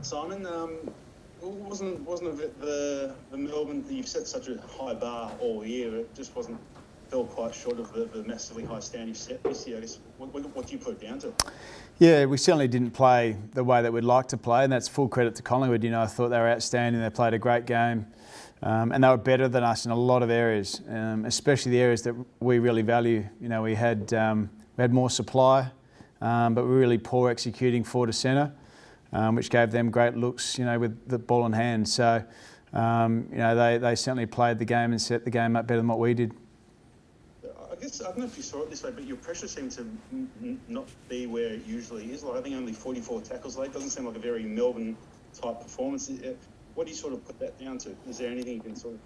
Simon, wasn't it the Melbourne? You've set such a high bar all year. It just fell quite short of the massively high standard you've set this year. I guess what do you put it down to? Yeah, we certainly didn't play the way that we'd like to play, and that's full credit to Collingwood. I thought they were outstanding. They played a great game, and they were better than us in a lot of areas, especially the areas that we really value. We had more supply, but we were really poor executing forward to centre, which gave them great looks, with the ball in hand. So, they certainly played the game and set the game up better than what we did. I don't know if you saw it this way, but your pressure seemed to not be where it usually is. I think only 44 tackles late. Doesn't seem like a very Melbourne type performance. What do you sort of put that down to? Is there anything you can sort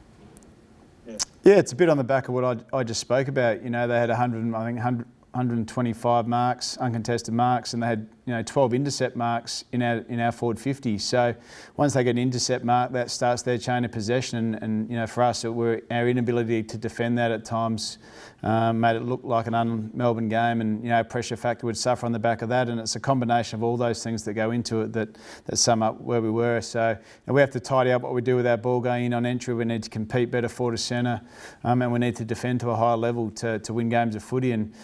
of... Yeah, it's a bit on the back of what I just spoke about. They had 125 marks, uncontested marks, and they had 12 intercept marks in our forward 50. So once they get an intercept mark, that starts their chain of possession, and for us, our inability to defend that at times made it look like an un-Melbourne game, and pressure factor would suffer on the back of that. And it's a combination of all those things that go into it that sum up where we were. So we have to tidy up what we do with our ball going in on entry. We need to compete better forward to centre, and we need to defend to a higher level to win games of footy. And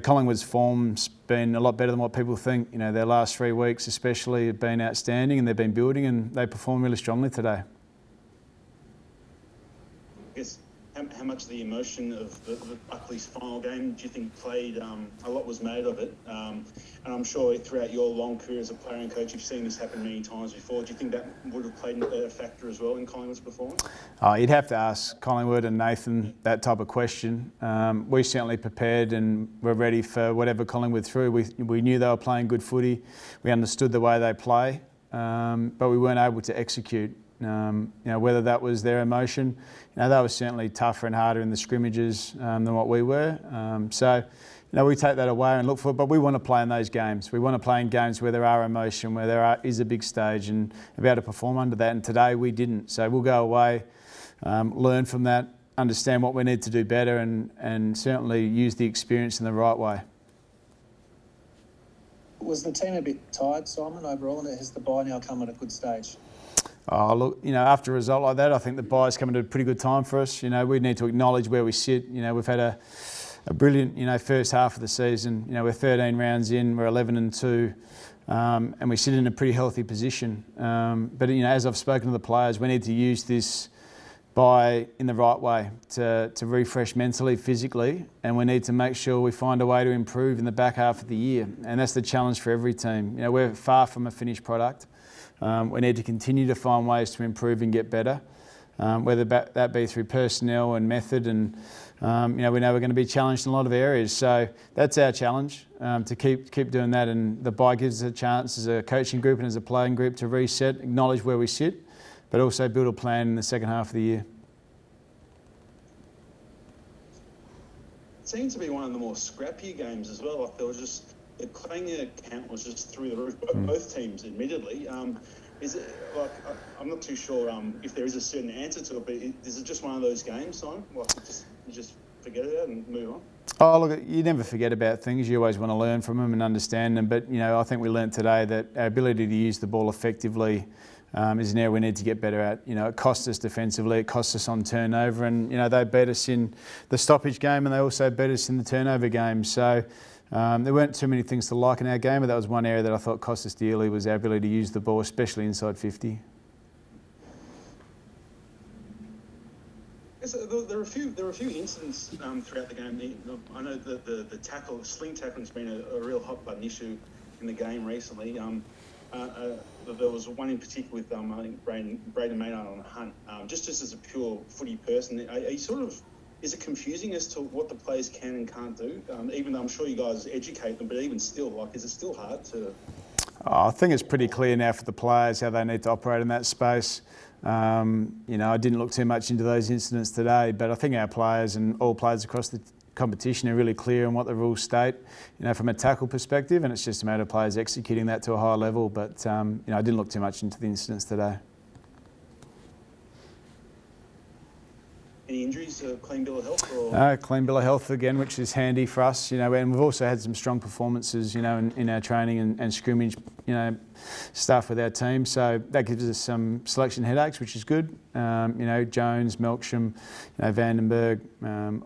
Collingwood's form's been a lot better than what people think. Their last 3 weeks especially have been outstanding, and they've been building, and they perform really strongly today. I guess how much of the emotion of the Buckley's final game do you think played? A lot was made of it, and I'm sure throughout your long career as a player and coach, you've seen this happen many times before. Do you think that would have played a factor as well in Collingwood's performance? You'd have to ask Collingwood and Nathan that type of question. We certainly prepared and were ready for whatever Collingwood threw. We knew they were playing good footy. We understood the way they play, but we weren't able to execute. Whether that was their emotion, they were certainly tougher and harder in the scrimmages than what we were. So we take that away and look for it, but we want to play in those games. We want to play in games where there are emotion, where there is a big stage, and be able to perform under that. And today we didn't. So we'll go away, learn from that, understand what we need to do better, and certainly use the experience in the right way. Was the team a bit tired, Simon, overall, and has the bye now come at a good stage? Oh, look, after a result like that, I think the bye's coming at a pretty good time for us. We need to acknowledge where we sit. We've had a brilliant, first half of the season. We're 13 rounds in, we're 11-2, and we sit in a pretty healthy position. But as I've spoken to the players, we need to use this bye in the right way to refresh mentally, physically, and we need to make sure we find a way to improve in the back half of the year. And that's the challenge for every team. We're far from a finished product. We need to continue to find ways to improve and get better, whether that be through personnel and method. And we know we're going to be challenged in a lot of areas. So that's our challenge, to keep doing that. And the bye gives us a chance as a coaching group and as a playing group to reset, acknowledge where we sit, but also build a plan in the second half of the year. It seemed to be one of the more scrappier games as well. Like there was just... The Collingwood count was just through the roof. Both teams, admittedly. Is it like I'm not too sure if there is a certain answer to it, but is it just one of those games, Simon? Like you just forget it and move on? Oh, look, you never forget about things. You always want to learn from them and understand them. But I think we learnt today that our ability to use the ball effectively is an area we need to get better at. It cost us defensively, it cost us on turnover, and they beat us in the stoppage game, and they also beat us in the turnover game. So. There weren't too many things to like in our game, but that was one area that I thought cost us dearly, was our ability to use the ball, especially inside 50. Yes, there were a few incidents throughout the game. I know that the sling tackling's been a real hot button issue in the game recently. There was one in particular with I think Braden Maynard on Hunt. Just as a pure footy person, are you sort of... Is it confusing as to what the players can and can't do? Even though I'm sure you guys educate them, but even still, is it still hard to... I think it's pretty clear now for the players how they need to operate in that space. I didn't look too much into those incidents today, but I think our players and all players across the competition are really clear on what the rules state, from a tackle perspective, and it's just a matter of players executing that to a higher level. But, I didn't look too much into the incidents today. Any injuries, clean bill of health? Or? Clean bill of health again, which is handy for us, and we've also had some strong performances, in our training and scrimmage, stuff with our team. So that gives us some selection headaches, which is good. Jones, Melksham, Vandenberg,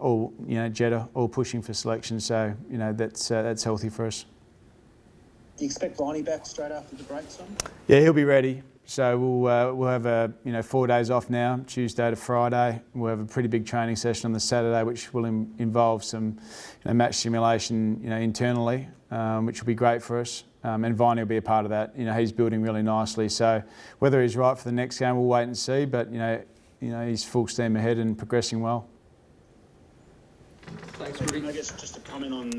all, Jetta, all pushing for selection. So, that's healthy for us. Do you expect Viney back straight after the break, Simon? Yeah, he'll be ready. So we'll have 4 days off now, Tuesday to Friday. We'll have a pretty big training session on the Saturday, which will involve some match simulation internally, which will be great for us. And Viney will be a part of that. He's building really nicely. So whether he's right for the next game, we'll wait and see. But he's full steam ahead and progressing well. Thanks, Rudy. I guess just a comment on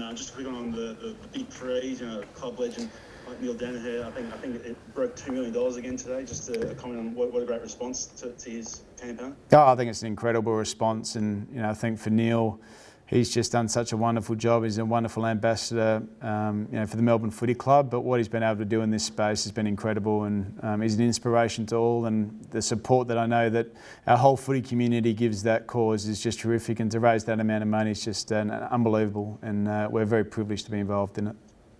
the big threes. Club legend like Neil Danaher. I think it broke $2 million again today. Just a comment on what a great response to his campaign. Oh, I think it's an incredible response, and I think for Neil, he's just done such a wonderful job. He's a wonderful ambassador, for the Melbourne Footy Club. But what he's been able to do in this space has been incredible, and he's an inspiration to all. And the support that I know that our whole footy community gives that cause is just terrific. And to raise that amount of money is just unbelievable. And we're very privileged to be involved in it.